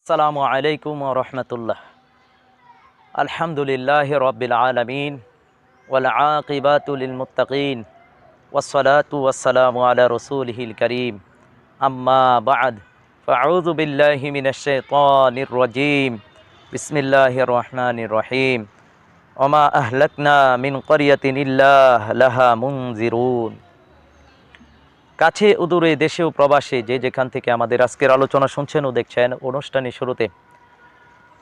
আসসালামু আলাইকুম ওয়া রাহমাতুল্লাহ। আলহামদুলিল্লাহি রাব্বিল আলামিন ওয়াল আকিবাতু লিল মুত্তাকিন ওয়াসসালাতু ওয়াসসালামু আলা রাসূলিহিল কারীম। আম্মা বা'দ, ফাআউযু বিল্লাহি মিনাশ শাইতানির রাজীম। বিসমিল্লাহির রহমানির রহিম। ওয়া মা আহলাকনা মিন ক্বরিয়াতিন ইল্লা লাহা মুনজিরুন। কাছে ও দূরে, দেশে ও প্রবাসে যে যেখান থেকে আমাদের আজকের আলোচনা শুনছেন ও দেখছেন, অনুষ্ঠানের শুরুতে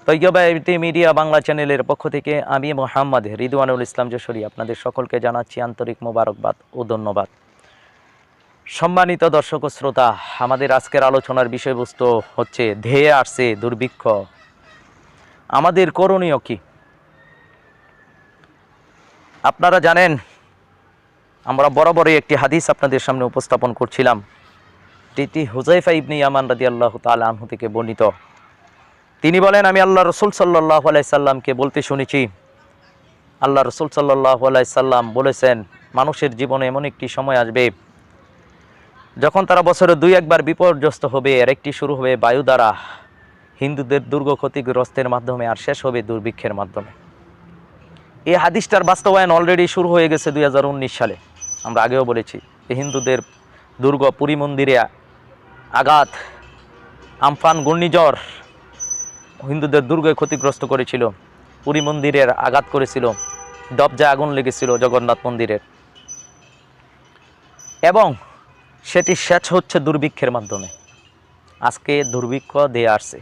তৈয়বা মিডিয়া বাংলা চ্যানেলের পক্ষ থেকে আমি মোহাম্মদ রিদওয়ানুল ইসলাম যশোরী আপনাদের সকলকে জানাচ্ছি আন্তরিক মোবারকবাদ ও ধন্যবাদ। সম্মানিত দর্শক ও শ্রোতা, আমাদের আজকের আলোচনার বিষয়বস্তু হচ্ছে ধেয়ে আসছে দুর্ভিক্ষ, আমাদের করণীয় কি? আপনারা জানেন, আমরা বরাবরই একটি হাদিস আপনাদের সামনে উপস্থাপন করছিলাম, যেটি হুযায়ফা ইবনে ইয়ামান রাদিয়াল্লাহু তাআলা আনহু থেকে বর্ণিত। তিনি বলেন, আমি আল্লাহ রসুল সাল্লাল্লাহু আলাইহি সাল্লামকে বলতে শুনেছি, আল্লাহ রসুল সাল্লাল্লাহু আলাইহি সাল্লাম বলেছেন, মানুষের জীবনে এমন একটি সময় আসবে যখন তারা বছরে দুই একবার বিপর্যস্ত হবে। এর একটি শুরু হবে বায়ু দ্বারা, হিন্দুদের দুর্গ ক্ষতিগ্রস্তের মাধ্যমে, আর শেষ হবে দুর্ভিক্ষের মাধ্যমে। এই হাদিসটার বাস্তবায়ন অলরেডি শুরু হয়ে গেছে 2019 সালে। আমরা আগেও বলেছি যে হিন্দুদের দুর্গ পুরী মন্দিরে আঘাত, আমফান ঘূর্ণিঝড় হিন্দুদের দুর্গে ক্ষতিগ্রস্ত করেছিল, পুরী মন্দিরের আঘাত করেছিল, দবজায় আগুন লেগেছিল জগন্নাথ মন্দিরের, এবং সেটি শেষ হচ্ছে দুর্ভিক্ষের মাধ্যমে। আজকে দুর্ভিক্ষ দিয়ে আসছে,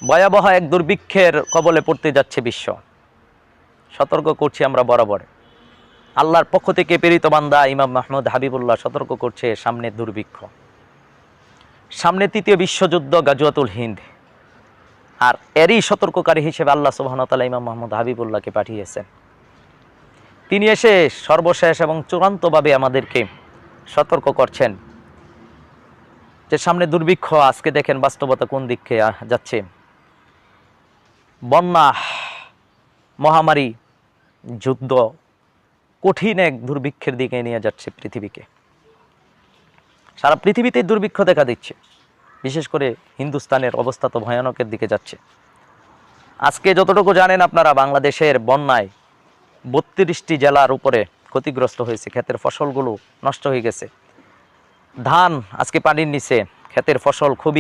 ভয়াবহ এক দুর্ভিক্ষের কবলে পড়তে যাচ্ছে বিশ্ব। সতর্ক করছি আমরা বরাবর, আল্লাহর পক্ষ থেকে প্রেরিত বান্দা ইমাম মাহমুদ হাবিবুল্লাহ সতর্ক করছে, সামনে দুর্ভিক্ষ, সামনে তৃতীয় বিশ্বযুদ্ধ, গাজওয়াতুল হিন্দ। আর এরই সতর্ককারী হিসেবে আল্লাহ সুবহানাহু ওয়া তাআলা ইমাম মাহমুদ হাবিবুল্লাহকে পাঠিয়েছেন। তিনি এসে সর্বশেষ এবং চূড়ান্তভাবে আমাদেরকে সতর্ক করছেন যে সামনে দুর্ভিক্ষ। আজকে দেখেন বাস্তবতা কোন দিকে যাচ্ছে। বন্যা, মহামারী, যুদ্ধ, কঠিন এক দুর্ভিক্ষের দিকে নিয়ে যাচ্ছে পৃথিবীকে। সারা পৃথিবীতে দুর্ভিক্ষ দেখা দিচ্ছে, বিশেষ করে হিন্দুস্তানের অবস্থা তো ভয়ানকের দিকে যাচ্ছে। আজকে যতটুকু জানেন আপনারা, বাংলাদেশের বন্যায় 32টি জেলার উপরে ক্ষতিগ্রস্ত হয়েছে, ক্ষেতের ফসলগুলো নষ্ট হয়ে গেছে। ধান আজকে পানির নিচে, ক্ষেতের ফসল খুব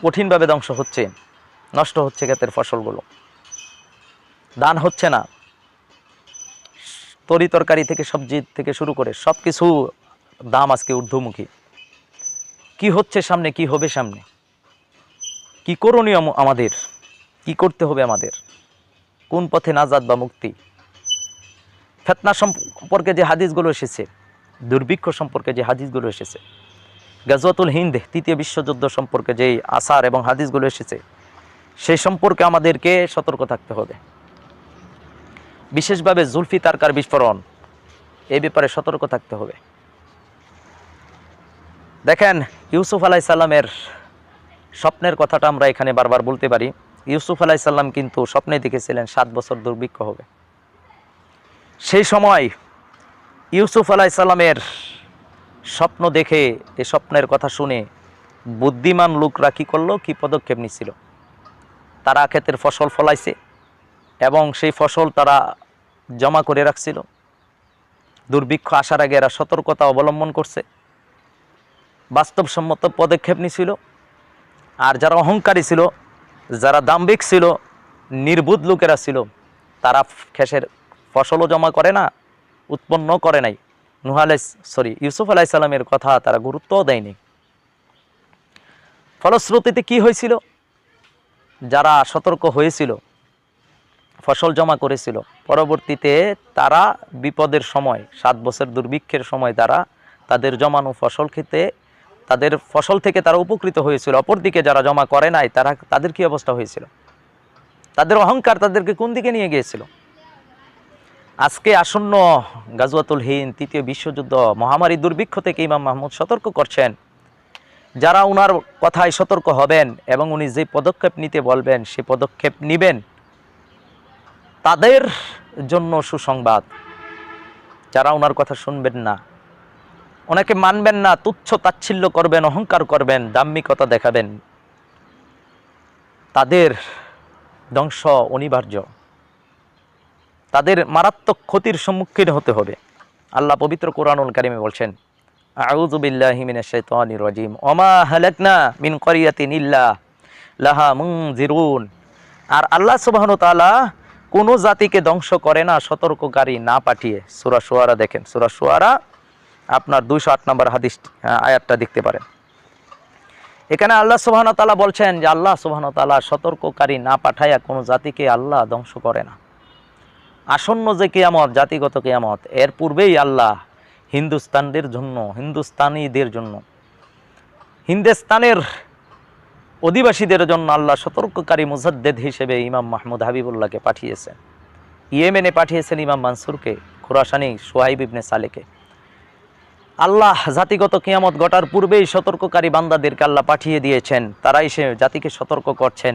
কঠিনভাবে ধ্বংস হচ্ছে, নষ্ট হচ্ছে ক্ষেতের ফসলগুলো। ধান হচ্ছে না, তরি তরকারি থেকে সবজি থেকে শুরু করে সব কিছু দাম আজকে ঊর্ধ্বমুখী। কি হচ্ছে সামনে, কি হবে সামনে, কি করণীয় আমাদের, কি করতে হবে আমাদের, কোন পথে নাজাত বা মুক্তি? ফিতনা সম্পর্কে যে হাদিসগুলো এসেছে, দুর্ভিক্ষ সম্পর্কে যে হাদিসগুলো এসেছে, গাজওয়াতুল হিন্দ তৃতীয় বিশ্বযুদ্ধ সম্পর্কে যেই আসার এবং হাদিসগুলো এসেছে, সেই সম্পর্কে আমাদেরকে সতর্ক থাকতে হবে। বিশেষভাবে জুলফি তারকার বিস্ফোরণ, এই ব্যাপারে সতর্ক থাকতে হবে। দেখেন, ইউসুফ আলাইহিস সালামের স্বপ্নের কথাটা আমরা এখানে বারবার বলতে পারি। ইউসুফ আলাইহিস সালাম কিন্তু স্বপ্নে দেখেছিলেন 7 বছর দুর্ভিক্ষ হবে। সেই সময় ইউসুফ আলাইহিস সালামের স্বপ্ন দেখে, এই স্বপ্নের কথা শুনে বুদ্ধিমান লোকরা কী করলো, কি পদক্ষেপ নিছিল? তারা ক্ষেতের ফসল ফলাইছে এবং সেই ফসল তারা জমা করে রাখছিল। দুর্ভিক্ষ আসার আগে এরা সতর্কতা অবলম্বন করছে, বাস্তবসম্মত পদক্ষেপ নিছিল। আর যারা অহংকারী ছিল, যারা দাম্ভিক ছিল, নির্বুধ লোকেরা ছিল, তারা ফসলও জমা করে না, উৎপন্ন করে নাই। ইউসুফ আলাইহিস সালামের কথা তারা গুরুত্বও দেয়নি। ফলশ্রুতিতে কি হয়েছিল? যারা সতর্ক হয়েছিল, ফসল জমা করেছিল, পরবর্তীতে তারা বিপদের সময়, 7 বছর দুর্ভিক্ষের সময় তারা তাদের জমানো ফসল খেতে, তাদের ফসল থেকে তারা উপকৃত হয়েছিল। অপরদিকে যারা জমা করে নাই, তাদের কি অবস্থা হয়েছিল? তাদের অহংকার তাদেরকে কোন দিকে নিয়ে গিয়েছিল? আজকে আসন্ন গাজওয়াতুল হিন্দ তৃতীয় বিশ্বযুদ্ধ, মহামারী, দুর্ভিক্ষ থেকে ইমাম মাহমুদ সতর্ক করছেন, যারা উনার কথায় সতর্ক হবেন এবং উনি যে পদক্ষেপ নিতে বলবেন সে পদক্ষেপ নেবেন, তাদের জন্য সুসংবাদ। যারা উনার কথা শুনবেন না, ওনাকে মানবেন না, তুচ্ছ তাচ্ছিল্য করবেন, অহংকার করবেন, দাম্মিকতা দেখাবেন, তাদের ধ্বংস অনিবার্য, তাদের মারাত্মক ক্ষতির সম্মুখীন হতে হবে। আল্লাহ পবিত্র কোরআনুল কারিমে বলছেন, আউযু বিল্লাহি মিনাশ শাইতানির রাজিম, ওমা হালাকনা মিন ক্বরিয়াতিন ইল্লা লাহা মুনজিরুন। আর আল্লাহ সুবহানাহু ওয়া তাআলা কোনো জাতিকে ধ্বংস করে না সতর্ককারী না পাঠিয়ে। সূরা শুআরা দেখেন, সূরা শুআরা আপনার 208 নম্বর হাদিস আয়াতটা দেখতে পারেন। এখানে আল্লাহ সুবহানাহু ওয়া তাআলা বলছেন যে আল্লাহ সুবহানাহু ওয়া তাআলা সতর্ককারী না পাঠায়া কোনো জাতিকে আল্লাহ ধ্বংস করে না। আসন্ন যে কিয়ামত, জাতিগত কিয়ামত, এর পূর্বেই আল্লাহ হিন্দুস্তানদের জন্য, হিন্দুস্তানিদের জন্য, হিন্দুস্তানের অধিবাসীদের জন্য আল্লাহ সতর্ককারী মুজাদ্দেদ হিসেবে ইমাম মাহমুদ হাবিবুল্লাহকে পাঠিয়েছেন। ইয়েমেনে পাঠিয়েছেন ইমাম মানসুরকে, খুরাসানি সোহাইব ইবনে সালেকে। আল্লাহ জাতিগত কিয়ামত ঘটার পূর্বেই সতর্ককারী বান্দাদেরকে আল্লাহ পাঠিয়ে দিয়েছেন। তারা এসে জাতিকে সতর্ক করছেন।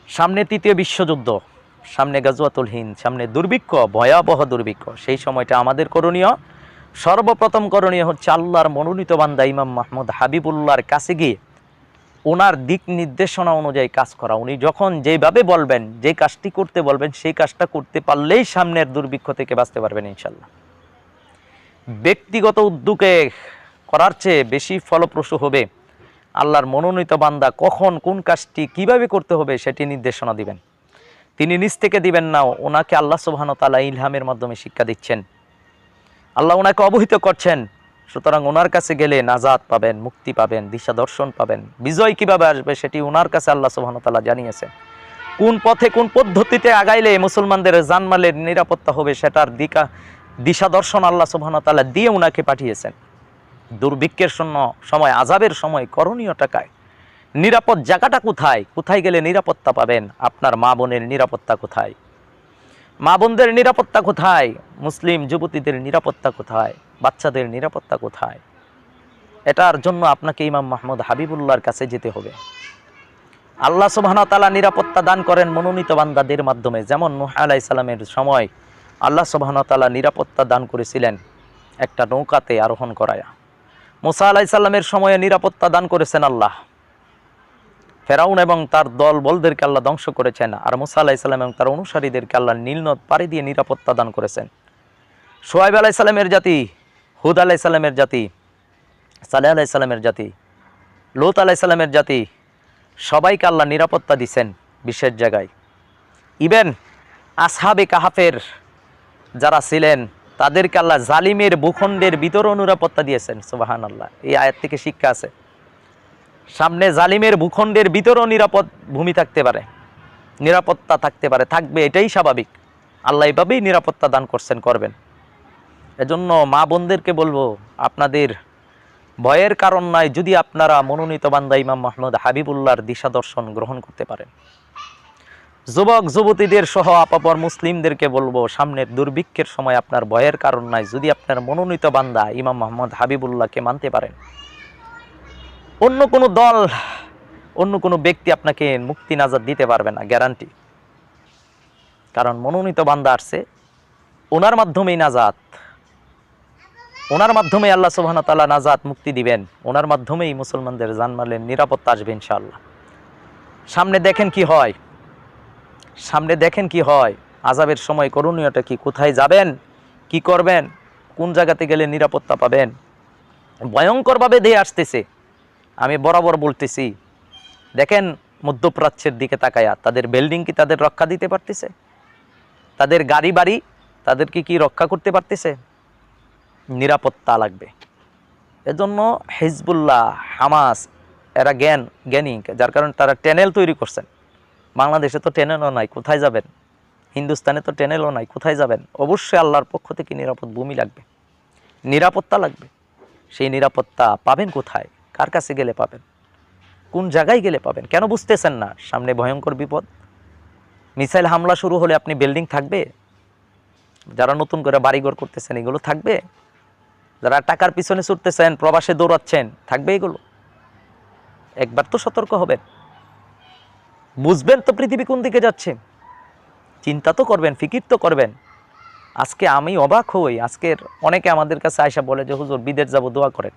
সামনে তৃতীয় বিশ্বযুদ্ধ, সামনে গাজওয়াতুল হিন্দ, সামনে দুর্ভিক্ষ, ভয়াবহ দুর্ভিক্ষ। সেই সময়টা আমাদের করণীয়, সর্বপ্রথম করণীয় হচ্ছে আল্লাহর মনোনীত বান্দা ইমাম মাহমুদ হাবিবুল্লাহর কাছে গিয়ে ওনার দিক নির্দেশনা অনুযায়ী কাজ করা। উনি যখন যেভাবে বলবেন, যে কাজটি করতে বলবেন, সেই কাজটা করতে পারলেই সামনের দুর্ভিক্ষ থেকে বাঁচতে পারবেন ইনশাল্লাহ। ব্যক্তিগত উদ্যোগে করার চেয়ে বেশি ফলপ্রসূ হবে আল্লাহর মনোনীত বান্দা কখন কোন কাজটি কিভাবে করতে হবে সেটি নির্দেশনা দিবেন। তিনি নিজ থেকে দিবেন না, ওনাকে আল্লাহ সুবহানাহু ওয়া তাআলা ইলহামের মাধ্যমে শিক্ষা দিচ্ছেন, আল্লাহ ওনাকে অবহিত করছেন। সুতরাং ওনার কাছে গেলে নাজাত পাবেন, মুক্তি পাবেন, দিশা দর্শন পাবেন। বিজয় কিভাবে আসবে সেটি ওনার কাছে আল্লাহ সুবহানাহু ওয়া তাআলা জানিয়েছেন। কোন পথে কোন পদ্ধতিতে আগাইলে মুসলমানদের জানমালের নিরাপত্তা হবে সেটার দিশা দর্শন আল্লাহ সুবহানাহু ওয়া তাআলা দিয়ে ওনাকে পাঠিয়েছেন। দুর্ভিক্ষের সময়, আযাবের সময় করণীয়টা কায়, নিরাপদ জায়গাটা কোথায়, কোথায় গেলে নিরাপত্তা পাবেন, আপনার মা বোনের নিরাপত্তা কোথায়, মা বোনদের নিরাপত্তা কোথায়, মুসলিম যুবতীদের নিরাপত্তা কোথায়, বাচ্চাদের নিরাপত্তা কোথায়, এটার জন্য আপনাকে ইমাম মাহমুদ হাবিবুল্লাহর কাছে যেতে হবে। আল্লাহ সুবহানাহু ওয়া তাআলা নিরাপত্তা দান করেন মনোনীত বান্দাদের মাধ্যমে। যেমন নূহ আলাইহিস সালামের সময় আল্লাহ সুবহানাহু ওয়া তাআলা নিরাপত্তা দান করেছিলেন একটা নৌকাতে আরোহণ করায়া। মুসা আলাইহিস সালামের সময়ে নিরাপত্তা দান করেছেন আল্লাহ, ফেরাউন এবং তার দল বলদেরকে আল্লাহ ধ্বংস করেছেন। আর মুসা আলাইহিস সালাম এবং তার অনুসারীদেরকে আল্লাহ নীল নদ পাড়ি দিয়ে নিরাপত্তা দান করেছেন। শুআয়ব আলাইহিস সালামের জাতি, হুদ আলাইহিস সালামের জাতি, সালেহ আলাইহিস সালামের জাতি, লূত আলাইহিস সালামের জাতি, সবাইকে আল্লাহ নিরাপত্তা দিয়েছেন বিশেষ জায়গায়। ইভেন আসহাবে কাহাফের যারা ছিলেন তাদেরকে আল্লাহ জালিমের ভূখণ্ডের ভিতরেও নিরাপত্তা দিয়েছেন। সুবহানাল্লাহ, এই আয়াত থেকে শিক্ষা আছে। সামনে জালিমের ভূখণ্ডের ভিতরেও নিরাপদ ভূমি থাকতে পারে, নিরাপত্তা থাকতে পারে, থাকবে, এটাই স্বাভাবিক। আল্লাহ এভাবেই নিরাপত্তা দান করছেন, করবেন। এজন্য মা বোনদেরকে বলবো, আপনাদের ভয়ের কারণ নাই যদি আপনারা মনোনীত বান্দা ইমাম মাহমুদ হাবিবুল্লাহর দিশা দর্শন গ্রহণ করতে পারেন। যুবক যুবতীদের সহ আপাপর মুসলিমদেরকে বলবো, সামনের দুর্ভিক্ষের সময় আপনার ভয়ের কারণ নাই যদি আপনার মনোনীত বান্দা ইমাম মাহমুদ হাবিবুল্লাহকে মানতে পারেন। অন্য কোনো দল, অন্য কোনো ব্যক্তি আপনাকে মুক্তি নাজাত দিতে পারবে না, গ্যারান্টি। কারণ মনোনীত বান্দা আসছে, ওনার মাধ্যমেই নাজাত, ওনার মাধ্যমেই আল্লাহ সুবহানাহু ওয়া তাআলা নাজাত মুক্তি দিবেন, ওনার মাধ্যমেই মুসলমানদের জানমালের নিরাপত্তা আসবে ইনশাআল্লাহ। সামনে দেখেন কি হয়, সামনে দেখেন কি হয়, আযাবের সময় করণীয়টা কি, কোথায় যাবেন, কি করবেন, কোন জায়গাতে গেলে নিরাপত্তা পাবেন, ভয়ঙ্করভাবে দিয়ে আসতেছে। আমি বরাবর বলতেছি, দেখেন মধ্যপ্রাচ্যের দিকে তাকায়া, তাদের বিল্ডিং কি তাদের রক্ষা দিতে পারতেছে? তাদের গাড়ি বাড়ি তাদেরকে কি রক্ষা করতে পারতেছে? নিরাপত্তা লাগবে। এজন্য হিজবুল্লাহ, হামাস এরা জ্ঞানী, যার কারণে তারা ট্যানেল তৈরি করছেন। বাংলাদেশে তো ট্যানেলও নাই, কোথায় যাবেন? হিন্দুস্তানে তো ট্যানেলও নাই, কোথায় যাবেন? অবশ্যই আল্লাহর পক্ষ থেকে নিরাপদ ভূমি লাগবে, নিরাপত্তা লাগবে। সেই নিরাপত্তা পাবেন কোথায়, কার কাছে গেলে পাবেন, কোন জায়গায় গেলে পাবেন? কেন বুঝতেছেন না? সামনে ভয়ঙ্কর বিপদ, মিসাইল হামলা শুরু হলে আপনি বিল্ডিং থাকবে? যারা নতুন করে বাড়িঘর করতেছেন এগুলো থাকবে? যারা টাকার পিছনে ছুটতেছেন, প্রবাসে দৌড়াচ্ছেন, থাকবে এগুলো? একবার তো সতর্ক হবেন, বুঝবেন তো পৃথিবী কোন দিকে যাচ্ছে, চিন্তা তো করবেন, ফিকির তো করবেন। আজকে আমি অবাক হই, আজকের অনেকে আমাদের কাছে আয়সা বলে যে হুজুর বিদেশ যাব, দোয়া করেন।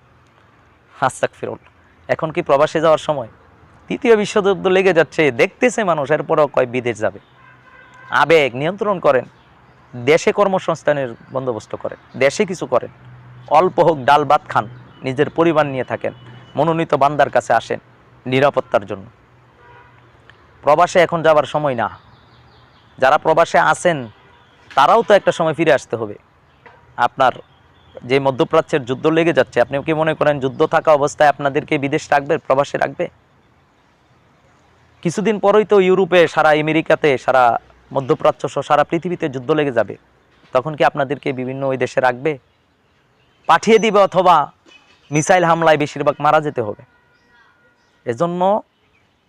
আস্তাগফিরুল্লাহ, এখন কি প্রবাসে যাওয়ার সময়? তৃতীয় বিশ্বযুদ্ধ লেগে যাচ্ছে, দেখতেছে মানুষ, এরপরও কয় বিদেশ যাবে। আবেগ নিয়ন্ত্রণ করেন, দেশে কর্মসংস্থানের বন্দোবস্ত করেন, দেশে কিছু করেন, অল্প হোক ডাল ভাত খান, নিজের পরিবার নিয়ে থাকেন, মনোনীত বান্দার কাছে আসেন নিরাপত্তার জন্য। প্রবাসে এখন যাবার সময় না। যারা প্রবাসে আছেন তারাও তো একটা সময় ফিরে আসতে হবে। আপনার যে মধ্যপ্রাচ্যের যুদ্ধ লেগে যাচ্ছে, আপনি কি মনে করেন যুদ্ধ থাকা অবস্থায় আপনাদেরকে বিদেশ রাখবে, প্রবাসে রাখবে? কিছুদিন পরেই তো ইউরোপে, সারা আমেরিকাতে, সারা মধ্যপ্রাচ্য সহ সারা পৃথিবীতে যুদ্ধ লেগে যাবে। তখন কি আপনাদেরকে বিভিন্ন ওই দেশে রাখবে? পাঠিয়ে দিবে, অথবা মিসাইল হামলায় বেশিরভাগ মারা যেতে হবে। এজন্য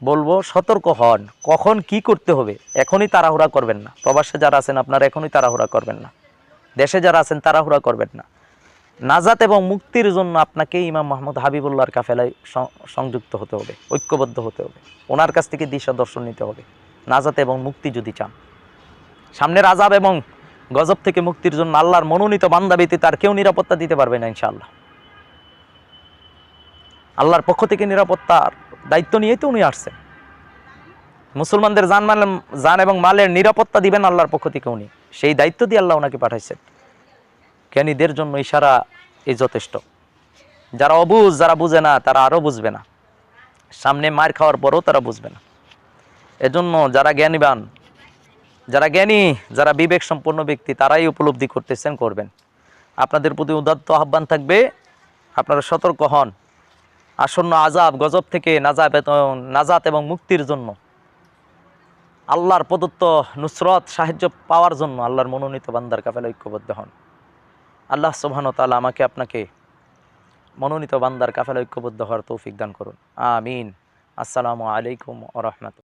বলবো সতর্ক হন, কখন কি করতে হবে এখনই তাড়াহুড়া করবেন না। প্রবাসে যারা আছেন আপনারা এখনই তাড়াহুড়া করবেন না, দেশে যারা আছেন তাড়াহুড়া করবেন না। নাজাত এবং মুক্তির জন্য আপনাকে ইমাম মোহাম্মদ হাবিবুল্লাহর কাফেলায় সংযুক্ত হতে হবে, ঐক্যবদ্ধ হতে হবে, ওনার কাছ থেকে দিশা দর্শন নিতে হবে নাজাত এবং মুক্তি যদি চান। সামনের আযাব এবং গজব থেকে মুক্তির জন্য আল্লাহর মনোনীত বান্দা ব্যতীত আর কেউ নিরাপত্তা দিতে পারবে না ইনশাআল্লাহ। আল্লাহর পক্ষ থেকে নিরাপত্তার দায়িত্ব নিয়েই তো উনি আসছেন। মুসলমানদের জান এবং মালের নিরাপত্তা দিবেন আল্লাহর পক্ষ থেকে উনি, সেই দায়িত্ব দিয়ে আল্লাহ ওনাকে পাঠাইছেন। জ্ঞানীদের জন্য ইশারা এই যথেষ্ট। যারা অবুঝ, যারা বুঝে না, তারা আরও বুঝবে না, সামনে মার খাওয়ার পরও তারা বুঝবে না। এজন্য যারা জ্ঞানীবান, যারা জ্ঞানী, যারা বিবেক সম্পন্ন ব্যক্তি, তারাই উপলব্ধি করতেছেন, করবেন। আপনাদের প্রতি উদাত্ত আহ্বান থাকবে, আপনারা সতর্ক হন। আসন্ন আযাব গজব থেকে নাজাত এবং মুক্তির জন্য, আল্লাহর প্রদত্ত নুসরত সাহায্য পাওয়ার জন্য আল্লাহর মনোনীত বান্দার কাফেলায় ঐক্যবদ্ধ হন। আল্লাহ সুবহানাহু ওয়া তাআলা আমাকে আপনাকে মনোনীত বান্দার কাফেলায় ঐক্যবদ্ধ হওয়ার তৌফিক দান করুন। আমিন। আসসালামু আলাইকুম ওয়া রাহমাতুল্লাহ।